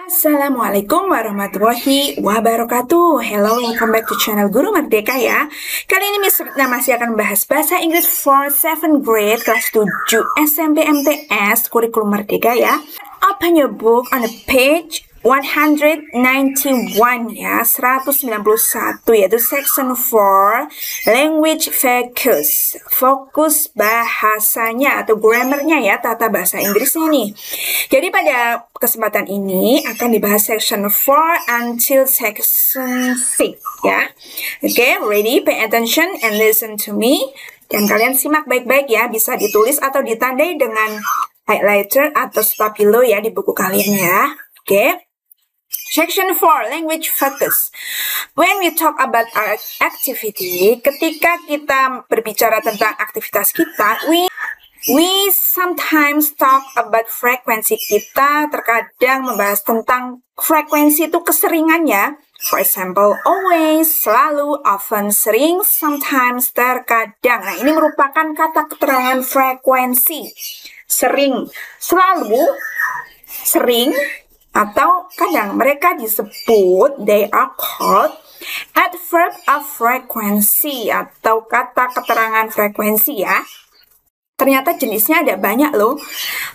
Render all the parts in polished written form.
Assalamualaikum warahmatullahi wabarakatuh. Hello, welcome back to channel Guru Merdeka ya. Kali ini Miss Ritna masih akan membahas bahasa Inggris for 7th grade kelas 7 SMP MTS kurikulum Merdeka ya. Open your book on the page 191 ya, 191 yaitu section 4 language focus, fokus bahasanya atau grammarnya ya, tata bahasa Inggrisnya nih. Jadi pada kesempatan ini akan dibahas section 4 until section 6 ya. Oke, ready? Pay attention and listen to me. Dan kalian simak baik-baik ya, bisa ditulis atau ditandai dengan highlighter atau stabilo ya di buku kalian ya. Oke. Section 4, language focus. When we talk about our activity, ketika kita berbicara tentang aktivitas kita, we sometimes talk about frekuensi kita, terkadang membahas tentang frekuensi itu keseringannya. For example, always, selalu, often, sering, sometimes, terkadang. Nah, ini merupakan kata keterangan frekuensi. Sering, selalu, sering, atau kadang mereka disebut, they are called adverb of frequency atau kata keterangan frekuensi ya. Ternyata jenisnya ada banyak loh.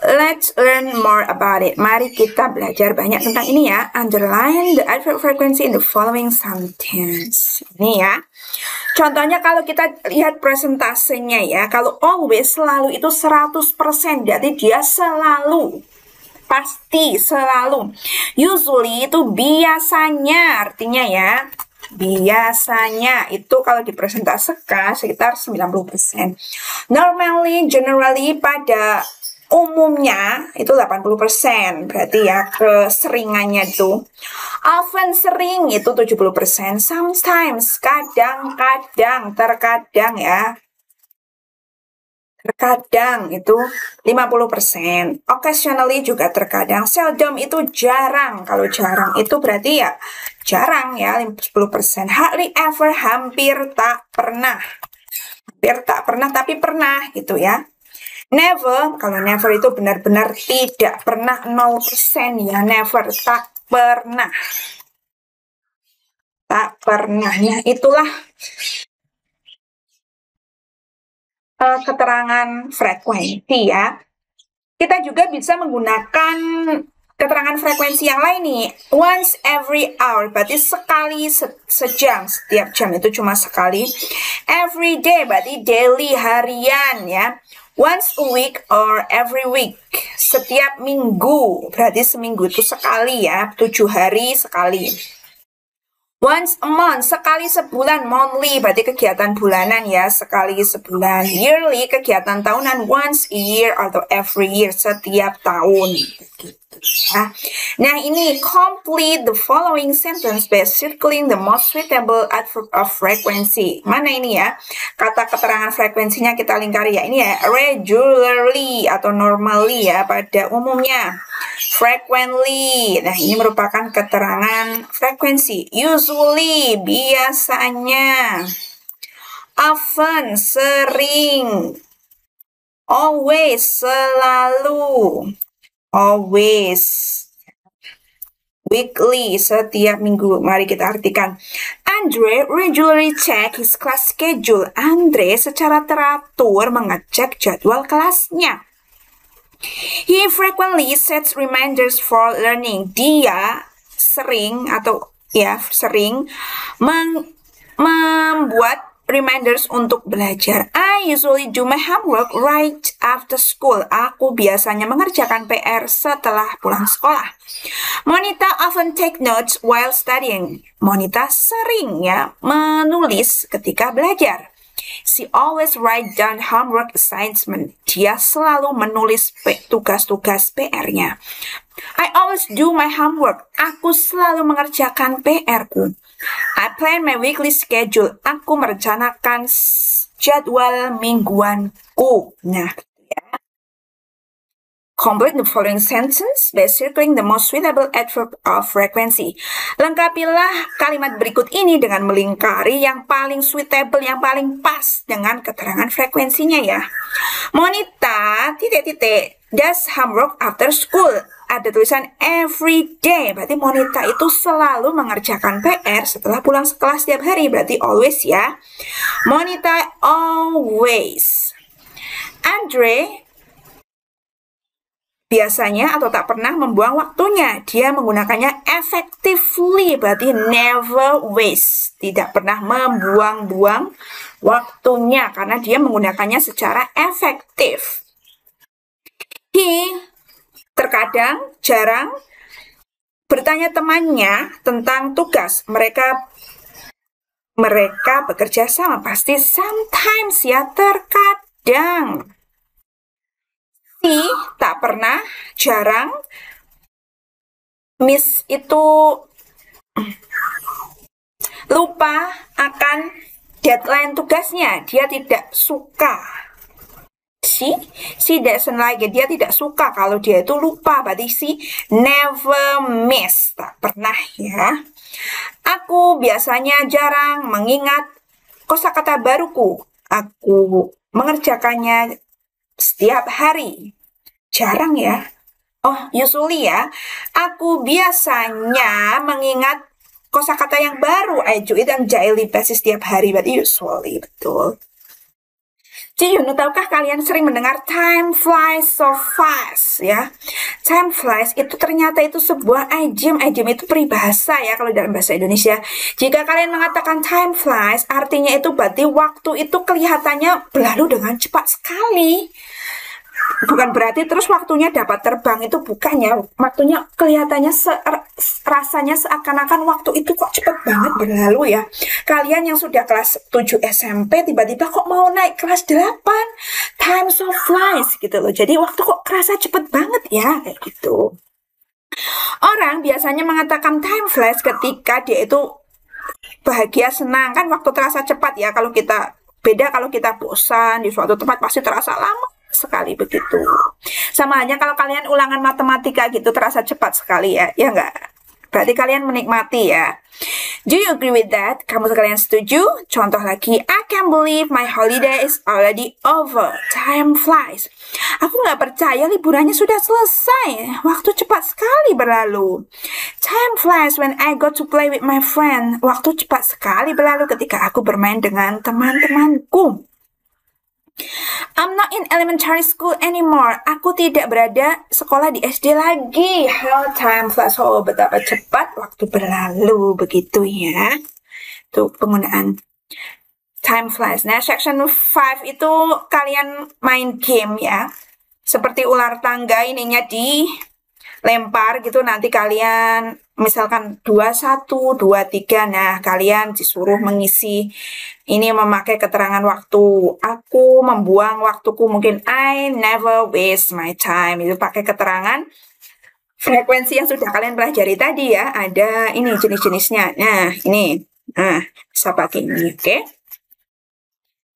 Let's learn more about it. Mari kita belajar banyak tentang ini ya. Underline the adverb frequency in the following sentence. Ini ya. Contohnya kalau kita lihat presentasenya ya. Kalau always, selalu itu 100%. Berarti dia selalu. Pasti, selalu. Usually itu biasanya, artinya ya. Biasanya itu kalau dipresentasikan sekitar 90%. Normally, generally pada umumnya itu 80%. Berarti ya keseringannya itu. Often, sering itu 70%. Sometimes, kadang-kadang, terkadang ya. Terkadang itu 50%. Occasionally juga terkadang. Seldom itu jarang. Kalau jarang itu berarti ya jarang ya, 10%. Hardly ever, hampir tak pernah. Hampir tak pernah, tapi pernah gitu ya. Never, kalau never itu benar-benar tidak pernah, 0% ya. Never, tak pernah. Tak pernahnya itulah keterangan frekuensi ya. Kita juga bisa menggunakan keterangan frekuensi yang lain nih. Once every hour, berarti sekali sejam. Setiap jam itu cuma sekali. Every day, berarti daily, harian ya. Once a week or every week. Setiap minggu, berarti seminggu itu sekali ya. 7 hari sekali. Once a month, sekali sebulan, monthly, berarti kegiatan bulanan ya, sekali sebulan. Yearly, kegiatan tahunan, once a year atau every year, setiap tahun. Ya. Nah, ini complete the following sentence by circling the most suitable adverb of frequency. Mana ini ya? Kata keterangan frekuensinya kita lingkari ya. Ini ya, regularly atau normally ya, pada umumnya. Frequently, nah ini merupakan keterangan frekuensi. Usually, biasanya. Often, sering. Always, selalu. Always. Weekly, setiap minggu. Mari kita artikan. Andre regularly check his class schedule. Andre secara teratur mengecek jadwal kelasnya. He frequently sets reminders for learning. Dia sering atau ya sering membuat reminders untuk belajar. I usually do my homework right after school. Aku biasanya mengerjakan PR setelah pulang sekolah. Monita often take notes while studying. Monita sering ya menulis ketika belajar. She always write down homework assignment. Dia selalu menulis tugas-tugas PR-nya. I always do my homework. Aku selalu mengerjakan PR-ku. I plan my weekly schedule. Aku merencanakan jadwal mingguanku. Nah, ya. Complete the following sentence by circling the most suitable adverb of frequency. Lengkapilah kalimat berikut ini dengan melingkari yang paling suitable, yang paling pas dengan keterangan frekuensinya ya. Monita, does homework after school. ada tulisan every day. Berarti Monita itu selalu mengerjakan PR setelah pulang sekolah setiap hari. Berarti always ya. Monita always. Andre biasanya atau tak pernah membuang waktunya. Dia menggunakannya effectively. Berarti never waste. Tidak pernah membuang-buang waktunya karena dia menggunakannya secara efektif. He terkadang, jarang bertanya temannya tentang tugas. Mereka bekerja sama. Pasti sometimes ya, terkadang. Si tak pernah, jarang. Miss itu lupa akan deadline tugasnya. Dia tidak suka. She doesn't like it. Dia tidak suka kalau dia itu lupa. Berarti she never miss. Tak pernah ya. Aku biasanya jarang mengingat kosakata baruku. Aku mengerjakannya setiap hari. Jarang ya. Oh, usually ya. Aku biasanya mengingat kosakata yang baru. I do it on daily basis setiap hari. Berarti usually, betul. Tahukah kalian sering mendengar time flies so fast ya? Time flies itu ternyata itu sebuah idiom. Idiom itu peribahasa ya kalau dalam bahasa Indonesia. Jika kalian mengatakan time flies, artinya itu berarti waktu itu kelihatannya berlalu dengan cepat sekali. Bukan berarti terus waktunya dapat terbang, itu bukan ya. Waktunya kelihatannya rasanya seakan-akan waktu itu kok cepet banget berlalu ya. Kalian yang sudah kelas 7 SMP tiba-tiba kok mau naik kelas 8. Time so flies gitu loh. Jadi waktu kok kerasa cepet banget ya kayak gitu. Orang biasanya mengatakan time flies ketika dia itu bahagia, senang. Kan waktu terasa cepat ya. Kalau kita beda kalau kita bosan di suatu tempat pasti terasa lama sekali begitu. Sama halnya kalau kalian ulangan matematika gitu terasa cepat sekali ya, ya enggak? Berarti kalian menikmati ya. Do you agree with that? Kamu sekalian setuju? Contoh lagi, I can't believe my holiday is already over. Time flies. Aku nggak percaya liburannya sudah selesai. Waktu cepat sekali berlalu. Time flies when I go to play with my friend. Waktu cepat sekali berlalu ketika aku bermain dengan teman-temanku. I'm not in elementary school anymore. Aku tidak berada sekolah di SD lagi. How time flies. Oh, betapa cepat waktu berlalu. Begitu ya. Tuh penggunaan time flies. Nah, section 5 itu kalian main game ya. Seperti ular tangga, ininya dilempar gitu. Nanti kalian misalkan 21, 23. Nah, kalian disuruh mengisi ini memakai keterangan waktu. Aku membuang waktuku. Mungkin I never waste my time. Itu pakai keterangan frekuensi yang sudah kalian pelajari tadi ya. Ada ini jenis-jenisnya. Nah, ini. Nah, bisa pakai ini, oke?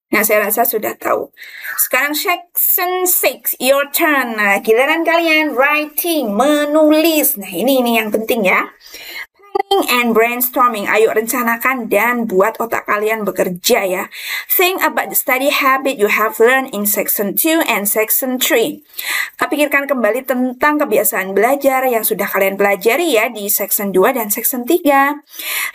Nah, saya rasa sudah tahu. Sekarang section 6, your turn. Nah, giliran kalian writing, menulis. Nah, ini yang penting ya. Planning and brainstorming. Ayo rencanakan dan buat otak kalian bekerja ya. Think about the study habit you have learned in section 2 and section 3. Pikirkan kembali tentang kebiasaan belajar yang sudah kalian pelajari ya di section 2 dan section 3.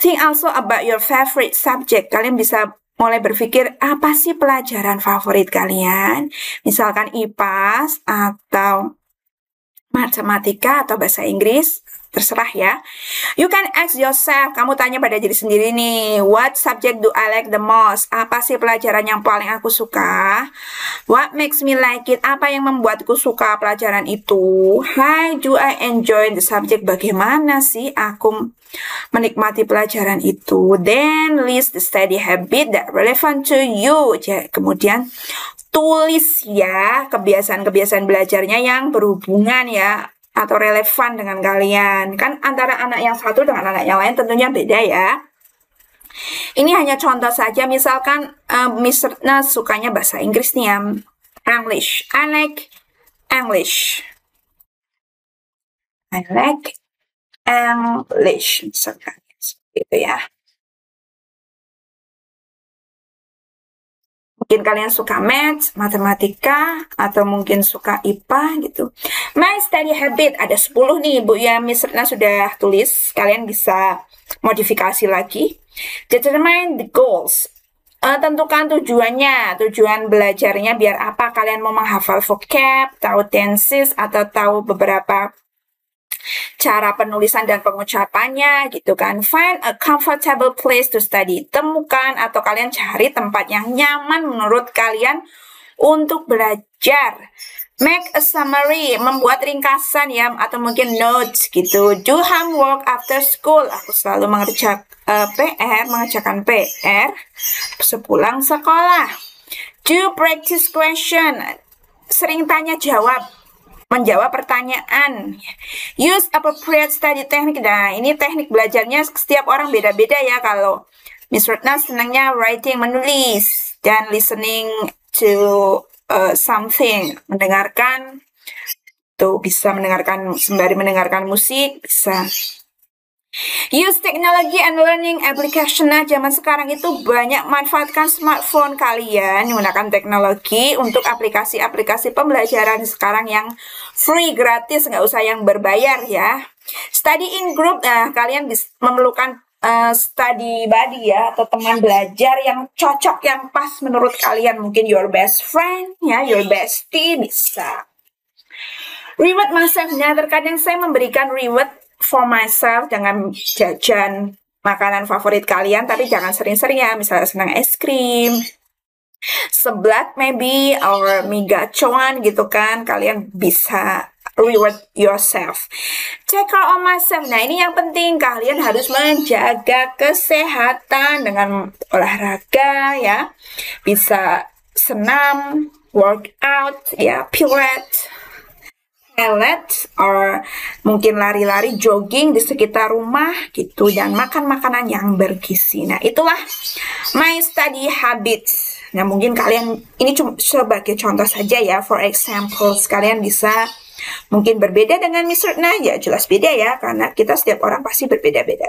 Think also about your favorite subject. Kalian bisa mulai berpikir apa sih pelajaran favorit kalian? Misalkan IPA atau matematika atau bahasa Inggris, terserah ya. You can ask yourself, kamu tanya pada diri sendiri nih, what subject do I like the most? Apa sih pelajaran yang paling aku suka? What makes me like it? Apa yang membuatku suka pelajaran itu? How do I enjoy the subject? Bagaimana sih aku menikmati pelajaran itu? Then list the study habit that relevant to you. Kemudian tulis ya kebiasaan-kebiasaan belajarnya yang berhubungan ya atau relevan dengan kalian. Kan antara anak yang satu dengan anak yang lain tentunya beda ya. Ini hanya contoh saja, misalkan Miss Retna sukanya bahasa Inggris nih ya. English. I like English. I like English. Misalkan gitu ya. Mungkin kalian suka maths, matematika, atau mungkin suka IPA gitu. My study habit, ada 10 nih Bu ya, Miss Retna sudah tulis. Kalian bisa modifikasi lagi. Determine the goals. Tentukan tujuannya, tujuan belajarnya biar apa. Kalian mau menghafal vocab, tahu tenses, atau tahu beberapa cara penulisan dan pengucapannya gitu kan. Find a comfortable place to study. Temukan atau kalian cari tempat yang nyaman menurut kalian untuk belajar. Make a summary, membuat ringkasan ya, atau mungkin notes gitu. Do homework after school. Aku selalu mengerjakan PR sepulang sekolah. Do practice question. Sering tanya jawab, menjawab pertanyaan. Use appropriate study technique. Nah, ini teknik belajarnya setiap orang beda-beda ya. Kalau Miss Retna senangnya writing, menulis, dan listening to something, mendengarkan. Tuh bisa mendengarkan sembari mendengarkan musik, bisa. Use technology and learning application. Nah, zaman sekarang itu banyak manfaatkan smartphone kalian menggunakan teknologi untuk aplikasi-aplikasi pembelajaran sekarang yang free, gratis, nggak usah yang berbayar ya. Study in group, nah kalian bisa memerlukan study buddy ya, atau teman belajar yang cocok, yang pas menurut kalian. Mungkin your best friend ya, your bestie bisa. Reward myself. Nah, terkadang saya memberikan reward for myself dengan jajan makanan favorit kalian, tapi jangan sering-sering ya. Misalnya senang es krim, seblak maybe, or mie gacoan gitu kan. Kalian bisa reward yourself. Take care of myself. Nah, ini yang penting. Kalian harus menjaga kesehatan dengan olahraga ya. Bisa senam, workout ya, pilates, or mungkin lari-lari, jogging di sekitar rumah gitu, dan makan makanan yang bergizi. Nah, itulah my study habits. Nah, mungkin kalian ini cuma sebagai contoh saja ya. For example, kalian bisa mungkin berbeda dengan Miss Retna, ya jelas beda ya, karena kita setiap orang pasti berbeda-beda.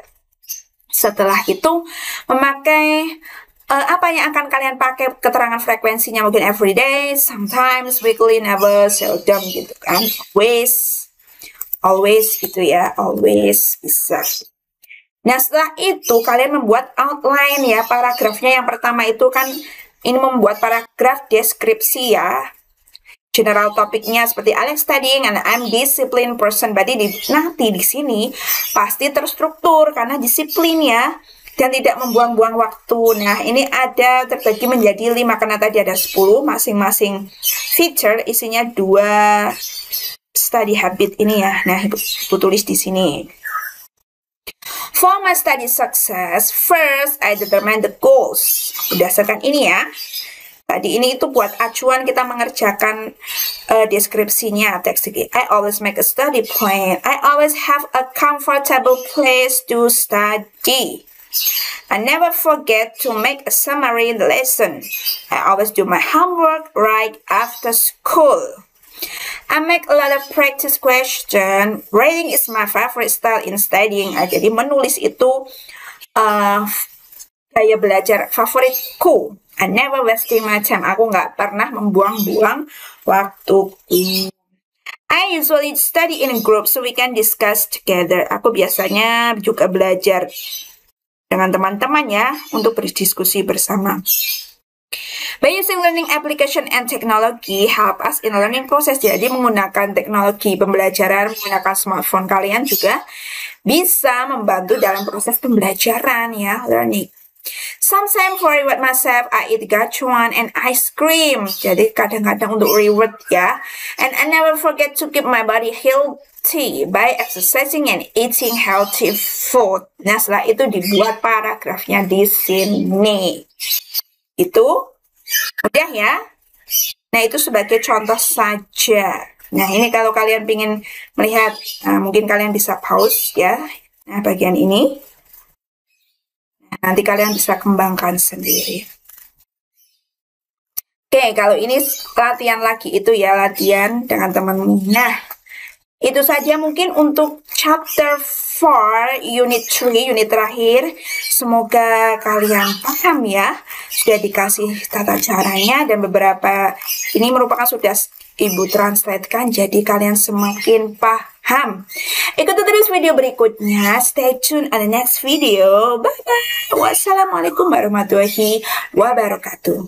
Setelah itu memakai apa yang akan kalian pakai, keterangan frekuensinya, mungkin everyday, sometimes, weekly, never, seldom gitu kan, always gitu ya, always bisa. Nah, setelah itu kalian membuat outline ya, paragrafnya. Yang pertama itu kan ini membuat paragraf deskripsi ya, general topiknya seperti Alex studying and I'm disciplined person. Berarti nanti di sini pasti terstruktur karena disiplin ya, dan tidak membuang-buang waktu. Nah, ini ada terbagi menjadi 5 karena tadi ada 10, masing-masing feature isinya 2 study habit ini ya. Nah, aku tulis di sini. For my study success, first I determine the goals. Berdasarkan ini ya. Tadi ini itu buat acuan kita mengerjakan deskripsinya, teks ini. I always make a study plan. I always have a comfortable place to study. I never forget to make a summary in the lesson. I always do my homework right after school. I make a lot of practice question. Writing is my favorite style in studying. Jadi menulis itu gaya belajar favoritku. I never wasting my time. Aku nggak pernah membuang-buang waktuku. I usually study in a group so we can discuss together. Aku biasanya juga belajar dengan teman-teman ya, untuk berdiskusi bersama. By using learning application and technology help us in learning process. Jadi menggunakan teknologi pembelajaran, menggunakan smartphone kalian juga bisa membantu dalam proses pembelajaran ya, learning. Sometimes for reward myself, I eat gacuan and ice cream. Jadi kadang-kadang untuk reward ya. And I never forget to keep my body healthy by exercising and eating healthy food. Nah, setelah itu dibuat paragrafnya di sini. Itu udah ya. Nah, itu sebagai contoh saja. Nah, ini kalau kalian ingin melihat, mungkin kalian bisa pause ya. Nah, bagian ini. Nanti kalian bisa kembangkan sendiri. Oke, kalau ini latihan lagi itu ya, latihan dengan temanmu. Nah, itu saja mungkin untuk chapter 4 4 unit 3 unit terakhir. Semoga kalian paham ya. Sudah dikasih tata caranya dan beberapa ini merupakan sudah Ibu translatekan jadi kalian semakin paham. Ikuti terus video berikutnya. Stay tune on the next video. Bye bye. Wassalamualaikum warahmatullahi wabarakatuh.